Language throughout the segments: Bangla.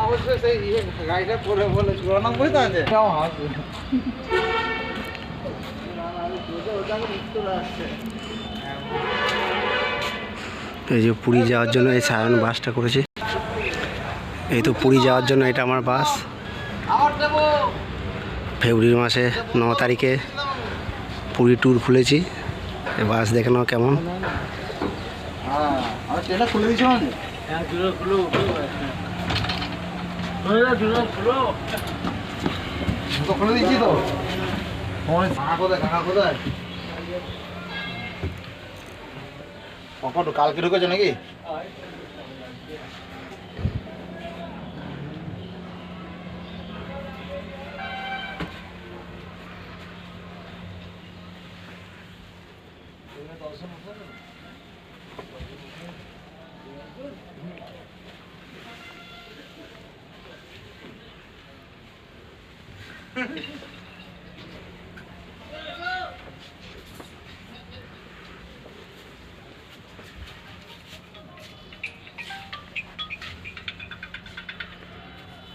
অবশ্যই সেই গাড়িটা পরে বলে 94 তো আছে এই যে পুরী যাওয়ার জন্য এই সায়ন বাসটা করেছি। এই তো পুরী যাওয়ার জন্য এটা আমার বাস। ফেব্রুয়ারি মাসে 9 তারিখে পুরী ট্যুর খুলেছি। এই বাস দেখে নাও কেমন। খুলে দিচ্ছ খুলে দিচ্ছি তো কালকে ঢুকেছে নাকি?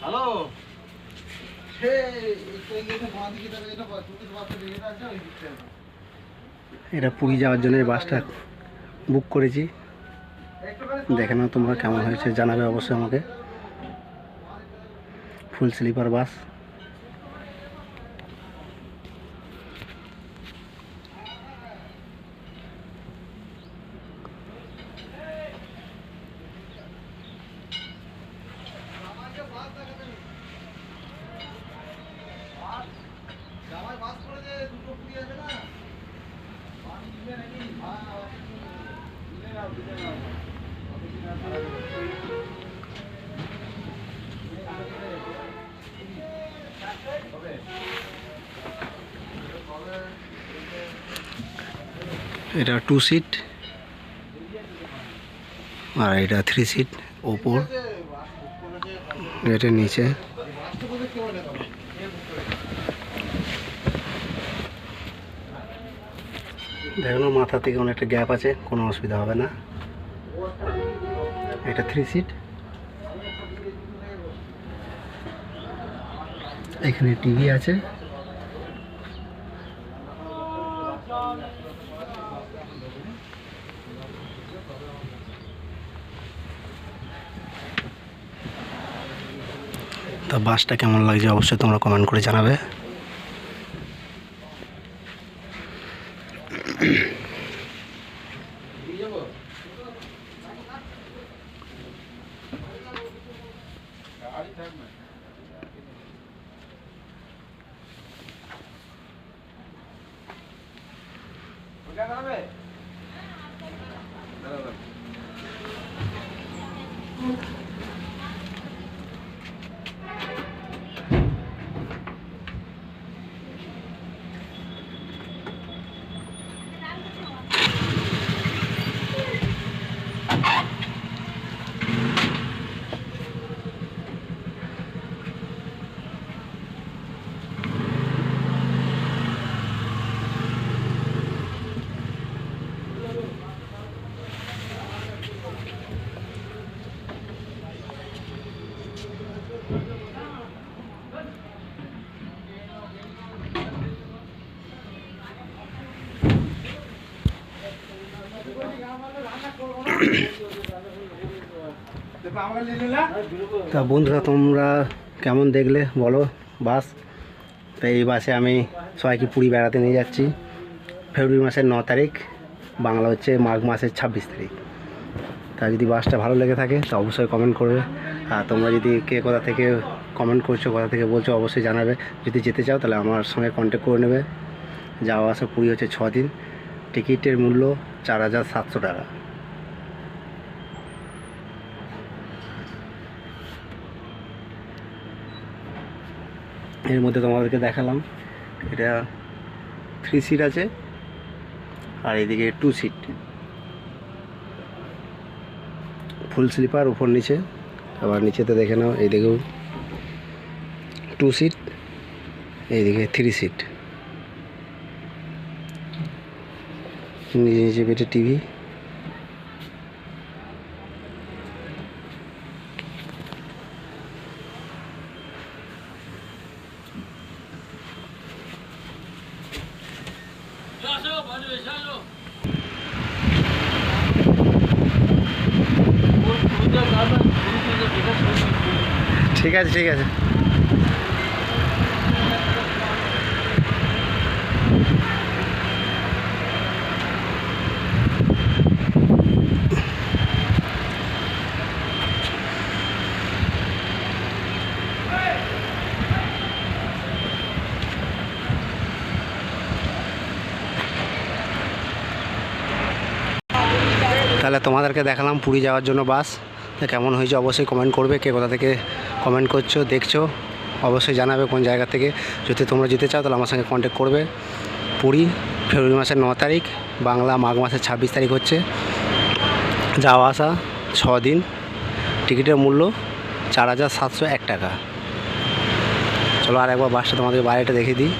হ্যালো এটা পুরী যাওয়ার জন্য এই বাসটা বুক করেছি। দেখে নাও তোমরা কেমন হয়েছে জানাবে অবশ্যই আমাকে। ফুল স্লিপার বাস। এটা 2 সিট আর এটা 3 সিট ওপর, এটার নিচে। দেখো মাথা থেকে অনেকটা গ্যাপ আছে, কোনো অসুবিধা হবে না। এটা 3 সিট। এখানে টিভি আছে। তো বাসটা কেমন লাগছে অবশ্যই তোমরা কমেন্ট করে জানাবে। তা বন্ধুরা তোমরা কেমন দেখলে বলো বাস। তো এই বাসে আমি সবাইকে পুরী বেড়াতে নিয়ে যাচ্ছি। ফেব্রুয়ারি মাসের 9 তারিখ, বাংলা হচ্ছে মাঘ মাসের 26 তারিখ। তা যদি বাসটা ভালো লেগে থাকে তো অবশ্যই কমেন্ট করবে। আর তোমরা যদি কে কোথা থেকে কমেন্ট করছো, কোথা থেকে বলছো অবশ্যই জানাবে। যদি যেতে চাও তাহলে আমার সঙ্গে কন্ট্যাক্ট করে নেবে। যাওয়া আসা পুরী হচ্ছে 6 দিন। টিকিটের মূল্য 4700 টাকা। এর মধ্যে তোমাদেরকে দেখালাম এটা 3 সিট আছে আর এদিকে 2 সিট ফুল স্লিপার উপর নিচে। আবার নিচেতে দেখে নাও, এইদিকেও 2 সিট, এইদিকে 3 সিট। নিজে নিজে বেটে টিভি। ঠিক আছে ঠিক আছে। তাহলে তোমাদেরকে দেখালাম পুরী যাওয়ার জন্য বাস। তা কেমন হয়েছে অবশ্যই কমেন্ট করবে, কে কোথা থেকে কমেন্ট করছো দেখছো অবশ্যই জানাবে কোন জায়গা থেকে। যদি তোমরা যেতে চাও তাহলে আমার সঙ্গে কন্ট্যাক্ট করবে। পুরী ফেব্রুয়ারি মাসের 9 তারিখ, বাংলা মাঘ মাসের 26 তারিখ হচ্ছে। যাওয়া আসা 6 দিন। টিকিটের মূল্য 4701 টাকা। চলো আর একবার বাসটা তোমাদের বাইরেটা দেখিয়ে দিই।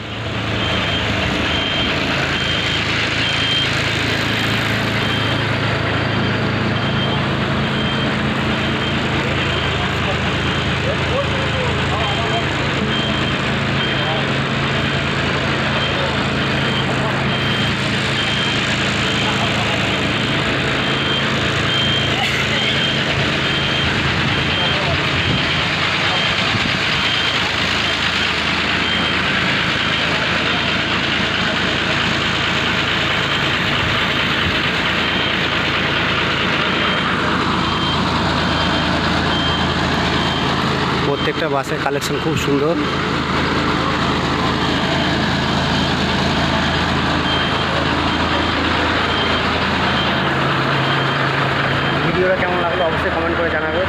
প্রত্যেকটা বাসের কালেকশন খুব সুন্দর। ভিডিওটা কেমন লাগলো অবশ্যই কমেন্ট করে জানাবে।